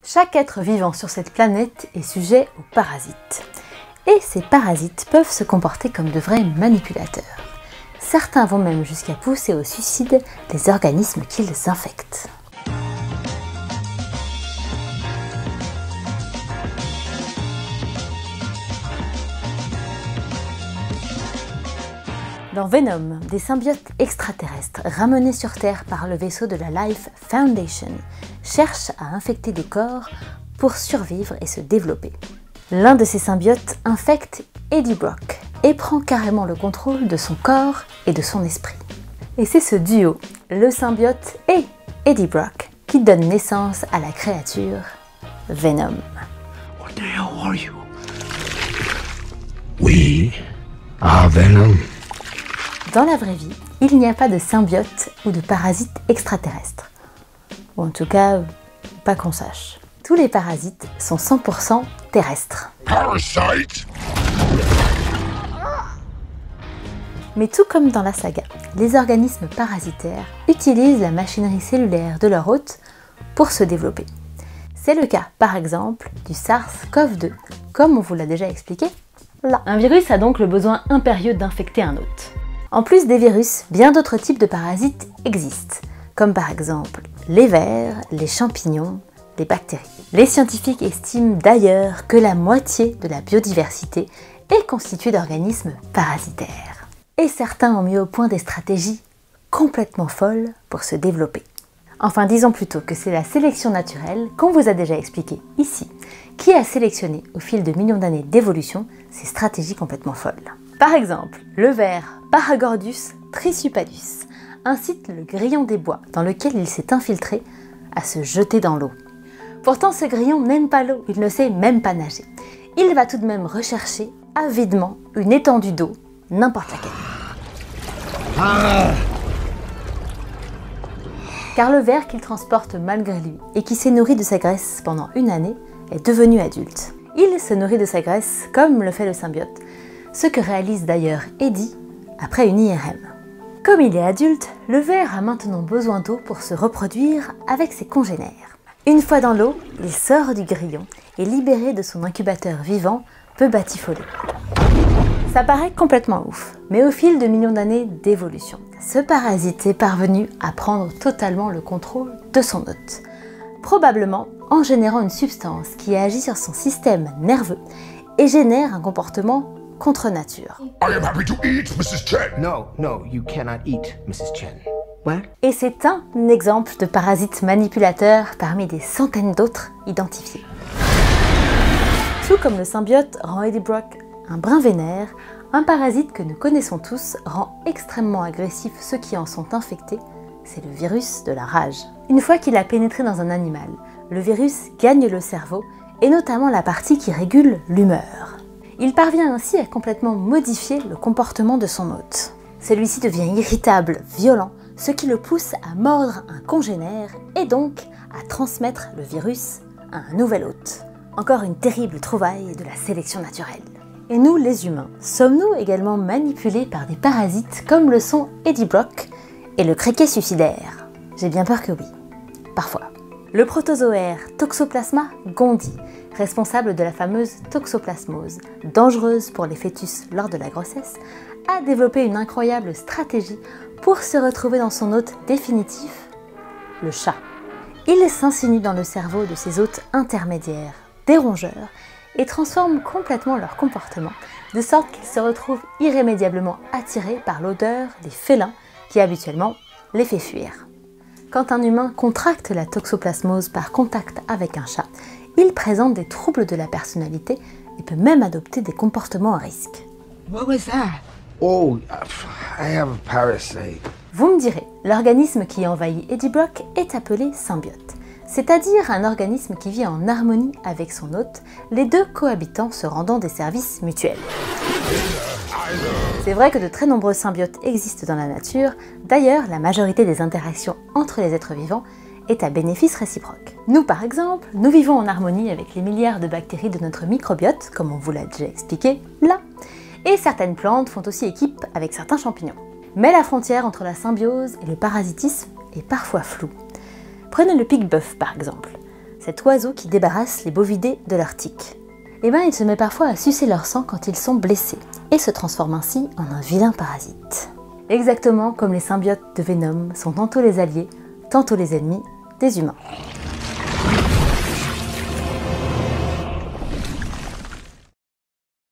Chaque être vivant sur cette planète est sujet aux parasites. Et ces parasites peuvent se comporter comme de vrais manipulateurs. Certains vont même jusqu'à pousser au suicide les organismes qu'ils infectent. Dans Venom, des symbiotes extraterrestres ramenés sur Terre par le vaisseau de la Life Foundation cherchent à infecter des corps pour survivre et se développer. L'un de ces symbiotes infecte Eddie Brock et prend carrément le contrôle de son corps et de son esprit. Et c'est ce duo, le symbiote et Eddie Brock, qui donne naissance à la créature Venom. What the hell are you? We are Venom. Dans la vraie vie, il n'y a pas de symbiote ou de parasites extraterrestres. Ou en tout cas, pas qu'on sache. Tous les parasites sont 100% terrestres. Parasite? Mais tout comme dans la saga, les organismes parasitaires utilisent la machinerie cellulaire de leur hôte pour se développer. C'est le cas, par exemple, du SARS-CoV-2, comme on vous l'a déjà expliqué là. Un virus a donc le besoin impérieux d'infecter un hôte. En plus des virus, bien d'autres types de parasites existent, comme par exemple les vers, les champignons, les bactéries. Les scientifiques estiment d'ailleurs que la moitié de la biodiversité est constituée d'organismes parasitaires. Et certains ont mis au point des stratégies complètement folles pour se développer. Enfin, disons plutôt que c'est la sélection naturelle, qu'on vous a déjà expliqué ici, qui a sélectionné au fil de millions d'années d'évolution ces stratégies complètement folles. Par exemple, le ver Paragordius trisupadus incite le grillon des bois dans lequel il s'est infiltré à se jeter dans l'eau. Pourtant, ce grillon n'aime pas l'eau, il ne sait même pas nager. Il va tout de même rechercher avidement une étendue d'eau, n'importe laquelle. Car le ver qu'il transporte malgré lui et qui s'est nourri de sa graisse pendant une année est devenu adulte. Il se nourrit de sa graisse comme le fait le symbiote, ce que réalise d'ailleurs Eddie après une IRM. Comme il est adulte, le ver a maintenant besoin d'eau pour se reproduire avec ses congénères. Une fois dans l'eau, il sort du grillon et libéré de son incubateur vivant, peut batifoler. Ça paraît complètement ouf, mais au fil de millions d'années d'évolution, ce parasite est parvenu à prendre totalement le contrôle de son hôte. Probablement en générant une substance qui agit sur son système nerveux et génère un comportement contre nature. I am happy to eat, Mrs. Chen. No, you cannot eat, Mrs. Chen. What? Et c'est un exemple de parasite manipulateur parmi des centaines d'autres identifiés. Tout comme le symbiote rend Eddie Brock un brin vénère, un parasite que nous connaissons tous rend extrêmement agressif ceux qui en sont infectés, c'est le virus de la rage. Une fois qu'il a pénétré dans un animal, le virus gagne le cerveau et notamment la partie qui régule l'humeur. Il parvient ainsi à complètement modifier le comportement de son hôte. Celui-ci devient irritable, violent, ce qui le pousse à mordre un congénère et donc à transmettre le virus à un nouvel hôte. Encore une terrible trouvaille de la sélection naturelle. Et nous, les humains, sommes-nous également manipulés par des parasites comme le sont Eddie Brock et le criquet suicidaire? J'ai bien peur que oui, parfois. Le protozoaire Toxoplasma gondii, responsable de la fameuse toxoplasmose, dangereuse pour les fœtus lors de la grossesse, a développé une incroyable stratégie pour se retrouver dans son hôte définitif, le chat. Il s'insinue dans le cerveau de ses hôtes intermédiaires, des rongeurs, et transforme complètement leur comportement, de sorte qu'ils se retrouvent irrémédiablement attirés par l'odeur des félins qui habituellement les fait fuir. Quand un humain contracte la toxoplasmose par contact avec un chat, il présente des troubles de la personnalité et peut même adopter des comportements à risque. What was that? Oh, I have a parasite. Vous me direz, l'organisme qui envahit Eddie Brock est appelé symbiote, c'est-à-dire un organisme qui vit en harmonie avec son hôte, les deux cohabitants se rendant des services mutuels. C'est vrai que de très nombreux symbiotes existent dans la nature, d'ailleurs la majorité des interactions entre les êtres vivants est à bénéfice réciproque. Nous par exemple, nous vivons en harmonie avec les milliards de bactéries de notre microbiote, comme on vous l'a déjà expliqué là, et certaines plantes font aussi équipe avec certains champignons. Mais la frontière entre la symbiose et le parasitisme est parfois floue. Prenez le pic-bœuf par exemple. cet oiseau qui débarrasse les bovidés de leurs tiques. Et ben il se met parfois à sucer leur sang quand ils sont blessés, et se transforme ainsi en un vilain parasite. Exactement comme les symbiotes de Venom sont tantôt les alliés, tantôt les ennemis des humains.